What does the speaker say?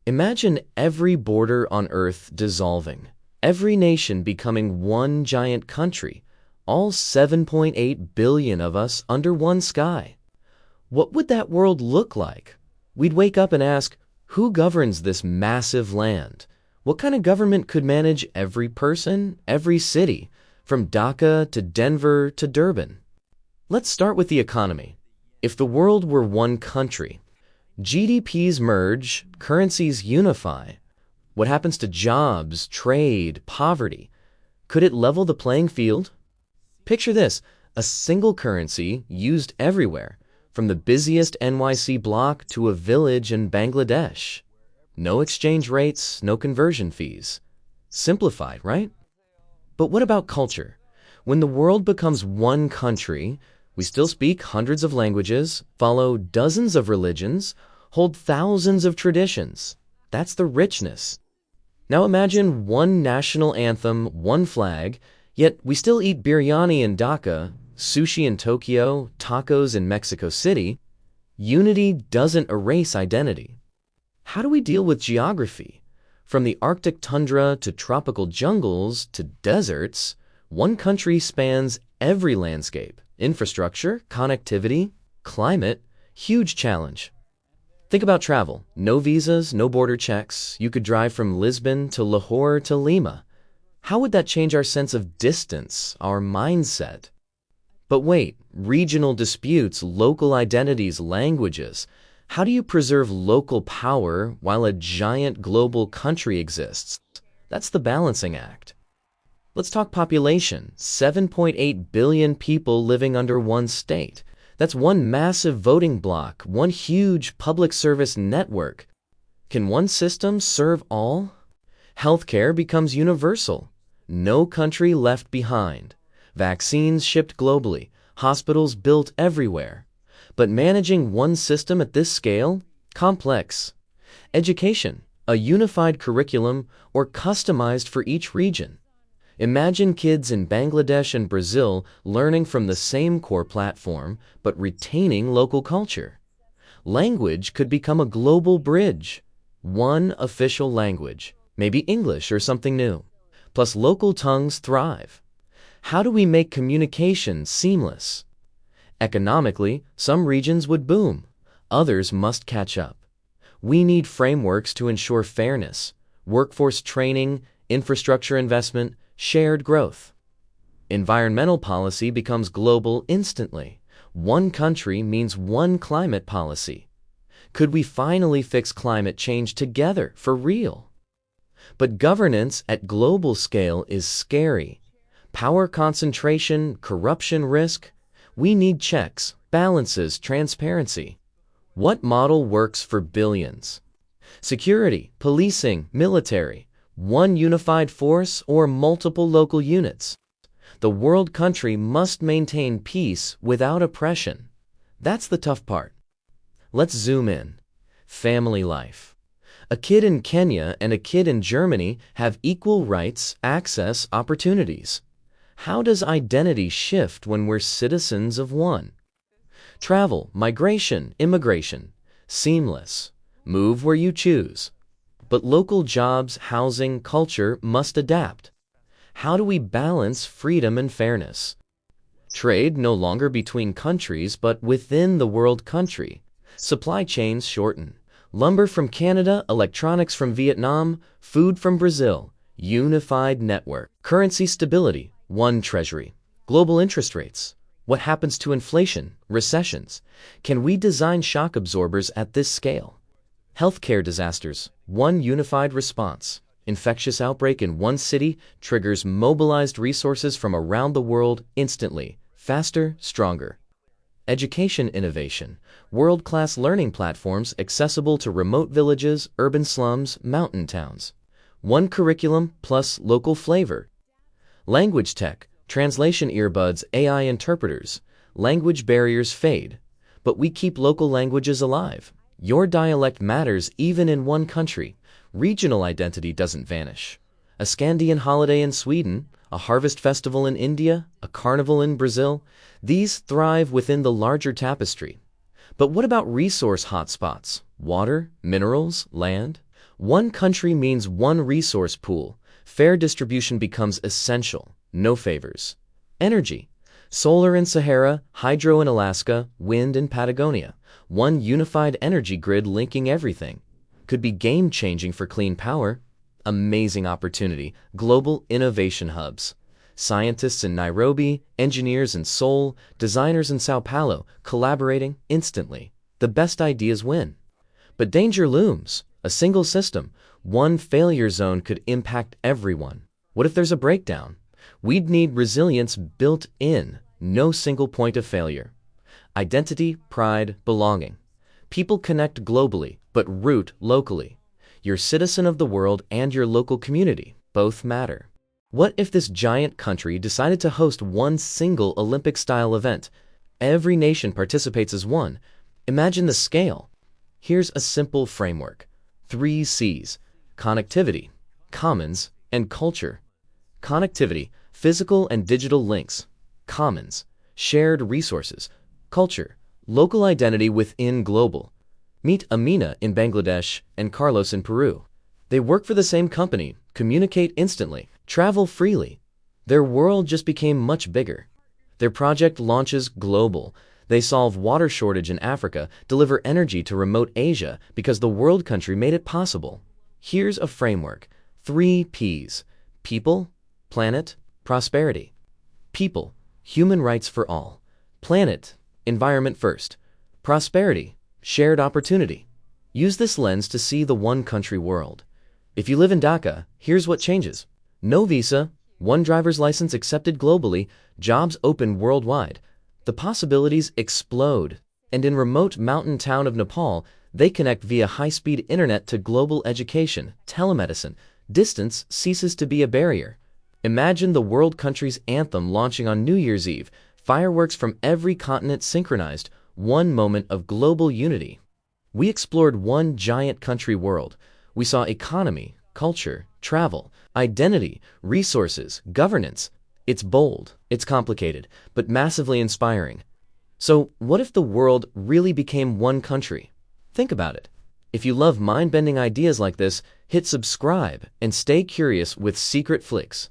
Imagine every border on Earth dissolving, every nation becoming one giant country, all 7.8 billion of us under one sky. What would that world look like? We'd wake up and ask, who governs this massive land? What kind of government could manage every person, every city, from Dhaka to Denver to Durban? Let's start with the economy. If the world were one country, GDPs merge, currencies unify. What happens to jobs, trade, poverty? Could it level the playing field? Picture this, a single currency used everywhere, from the busiest NYC block to a village in Bangladesh. No exchange rates, no conversion fees. Simplified, right? But what about culture? When the world becomes one country, we still speak hundreds of languages, follow dozens of religions, hold thousands of traditions. That's the richness. Now imagine one national anthem, one flag, yet we still eat biryani in Dhaka, sushi in Tokyo, tacos in Mexico City. Unity doesn't erase identity. How do we deal with geography? From the Arctic tundra to tropical jungles to deserts, one country spans every landscape. Infrastructure, connectivity, climate, huge challenge. Think about travel. No visas, no border checks. You could drive from Lisbon to Lahore to Lima. How would that change our sense of distance, our mindset? But wait, regional disputes, local identities, languages. How do you preserve local power while a giant global country exists? That's the balancing act. Let's talk population. 7.8 billion people living under one state. That's one massive voting bloc, one huge public service network. Can one system serve all? Healthcare becomes universal. No country left behind. Vaccines shipped globally. Hospitals built everywhere. But managing one system at this scale? Complex. Education, a unified curriculum or customized for each region. Imagine kids in Bangladesh and Brazil learning from the same core platform, but retaining local culture. Language could become a global bridge. One official language, maybe English or something new. Plus local tongues thrive. How do we make communication seamless? Economically, some regions would boom. Others must catch up. We need frameworks to ensure fairness, workforce training, infrastructure investment, shared growth. Environmental policy becomes global instantly. One country means one climate policy. Could we finally fix climate change together for real? But governance at global scale is scary. Power concentration, corruption risk. We need checks, balances, transparency. What model works for billions? Security, policing, military. One unified force or multiple local units? The world country must maintain peace without oppression. That's the tough part. Let's zoom in. Family life. A kid in Kenya and a kid in Germany have equal rights, access, opportunities. How does identity shift when we're citizens of one? Travel, migration, immigration. Seamless. Move where you choose. But local jobs, housing, culture must adapt. How do we balance freedom and fairness? Trade no longer between countries, but within the world country. Supply chains shorten. Lumber from Canada, electronics from Vietnam, food from Brazil. Unified network. Currency stability, one treasury. Global interest rates. What happens to inflation, recessions? Can we design shock absorbers at this scale? Healthcare disasters, one unified response. Infectious outbreak in one city triggers mobilized resources from around the world instantly, faster, stronger. Education innovation, world-class learning platforms accessible to remote villages, urban slums, mountain towns. One curriculum plus local flavor. Language tech, translation earbuds, AI interpreters. Language barriers fade, but we keep local languages alive. Your dialect matters even in one country. Regional identity doesn't vanish. A Scandian holiday in Sweden, a harvest festival in India, a carnival in Brazil, these thrive within the larger tapestry. But what about resource hotspots? Water, minerals, land? One country means one resource pool. Fair distribution becomes essential. No favors. Energy. Solar in Sahara, hydro in Alaska, wind in Patagonia. One unified energy grid linking everything. Could be game-changing for clean power. Amazing opportunity. Global innovation hubs. Scientists in Nairobi, engineers in Seoul, designers in Sao Paulo, collaborating instantly. The best ideas win. But danger looms. A single system, one failure zone could impact everyone. What if there's a breakdown? We'd need resilience built in, no single point of failure. Identity, pride, belonging. People connect globally, but root locally. You're citizen of the world and your local community. Both matter. What if this giant country decided to host one single Olympic-style event? Every nation participates as one. Imagine the scale. Here's a simple framework. 3 C's: connectivity, commons, and culture. Connectivity, physical and digital links. Commons, shared resources. Culture, local identity within global. Meet Amina in Bangladesh and Carlos in Peru. They work for the same company, communicate instantly, travel freely. Their world just became much bigger. Their project launches global. They solve water shortage in Africa, deliver energy to remote Asia because the world country made it possible. Here's a framework. 3 P's: people, planet, prosperity. People, human rights for all. Planet, environment first. Prosperity, shared opportunity. Use this lens to see the one country world. If you live in Dhaka, here's what changes. No visa, one driver's license accepted globally, jobs open worldwide. The possibilities explode. And in remote mountain town of Nepal, they connect via high-speed internet to global education, telemedicine. Distance ceases to be a barrier. Imagine the world country's anthem launching on New Year's Eve, fireworks from every continent synchronized, one moment of global unity. We explored one giant country world. We saw economy, culture, travel, identity, resources, governance. It's bold, it's complicated, but massively inspiring. So, what if the world really became one country? Think about it. If you love mind-bending ideas like this, hit subscribe and stay curious with Secret Flicks.